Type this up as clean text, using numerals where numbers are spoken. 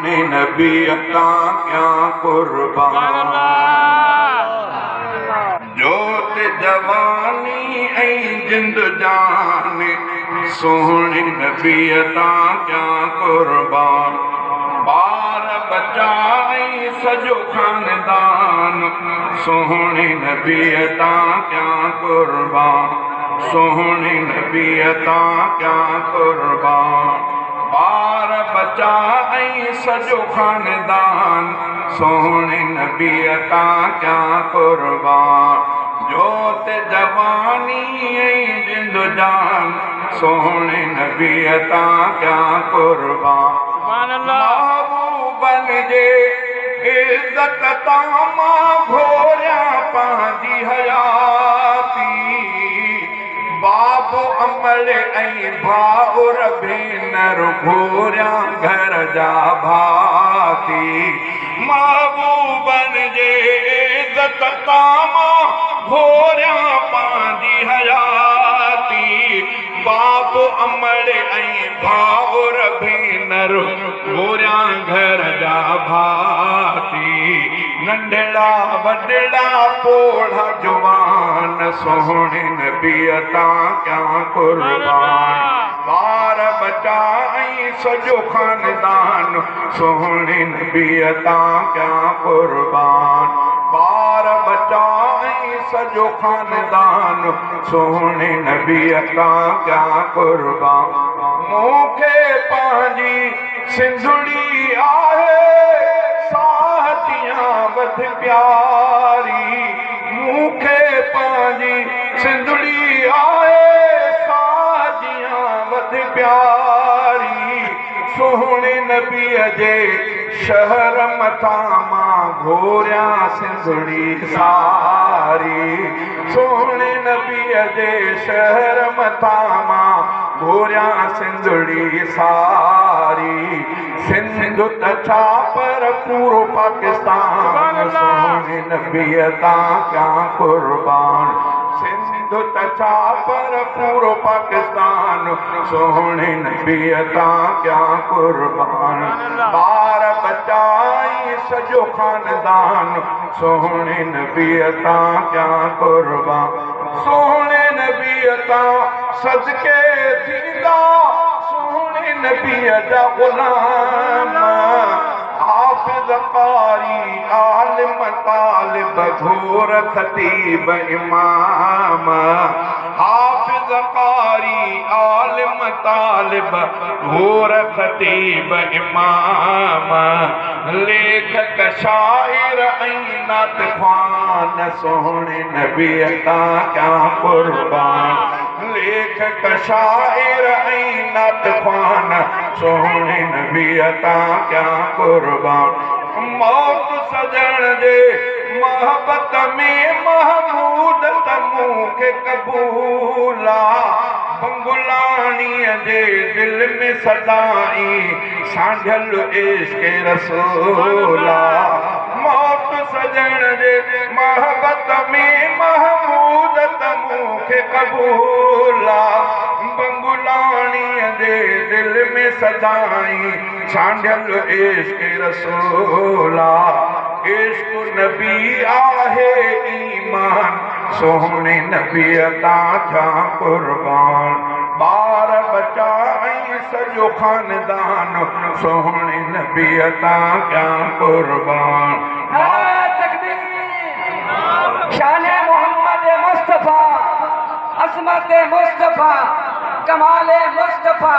नबी अता क्या कुर्बान जोत जवानी ऐं जिंद जान सोहणे नबी अता क्या कुर्बान बार बचा ऐं सॼो खानदान सोहणे नबी अता क्या कुर्बान सोहणे नबी अता क्या कुर्बान बार बचा ऐं सॼो खानदान सोहणे नबी अता क्या कुर्बान जोत जवानी ऐं जिंद जान सोहणे नबी अता क्या कुर्बान महबूबन जे इज़्ज़त तां मां घोरियां पंहिंजी हयाती बाबो अमल ऐं भाउर भेनर घोरियां घर जा भाती महबूबन जे इज़्ज़त तां मां घोरियां पंहिंजी हयाती बाबो अमल ऐं भाउर भेनर घोरियां घर जा भाती नंढड़ा वॾड़ा पोढ़ा जवान सोहणे नबी अता क्या कुर्बान बार बचा ऐं सॼो खानदान सोहणे नबी अता क्या कुर्बान बार बचा ऐं सॼो खानदान सोहणे नबी अता क्या कुर्बान मूंखे पंहिंजी सिंधुड़ी आहे साहतियां वध प्यारी मूंखे पंहिंजी सिंधुड़ी आहे साहतियां वध प्यारी सोहणे नबीअ जे शहर मथां मां घोरियां सिंधुड़ी सारी सोहणे नबीअ जे शहर मथां मां घोरियां सिंधुड़ी सारी सिंध त छा पर पूरो पाकिस्तान सोहणे नबी अता क्या कुर्बान सिंध त छा पर पूरो पाकिस्तान सोहणे नबी अता क्या कुर्बान बार बचा ऐं सॼो खानदान सोहणे नबी अता क्या कुर्बान सोहणे नबी अता सदके थींदा सोहणे नबीअ जा ग़ुलाम हाफ़िज़ कारी आलिम तालिब घोर ख़तीब इमाम हाफ़िज़ कारी आलिम तालिब घोर ख़तीब इमाम लेखक शाइर ऐं नात ख़्वान सोहणे नबी अता क्या कुर्बान लेखक शाइर ऐं नात ख़्वान सोहणे नबी अता क्या कुर्बान मौत सजण जे मोहब्बत में महमूद त मूंखे क़बूल बंगुलाणीअ जे दिल में सदाई सांढियल इश्क़ रसूल मौत सजण जे मोहब्बत में महमूद त मूंखे क़बूल बंगुलाणीअ जे दिल में सदाई सांढियल इश्क़ रसूल इश्क़ नबी आहे ईमान सोहणे नबी अता क्या कुर्बान बार बचा ऐं सॼो खानदान सोहणे नबी अता क्या कुर्बान शान मोहम्मद मुस्तफा अज़मत मुस्तफा कमाल मुस्तफा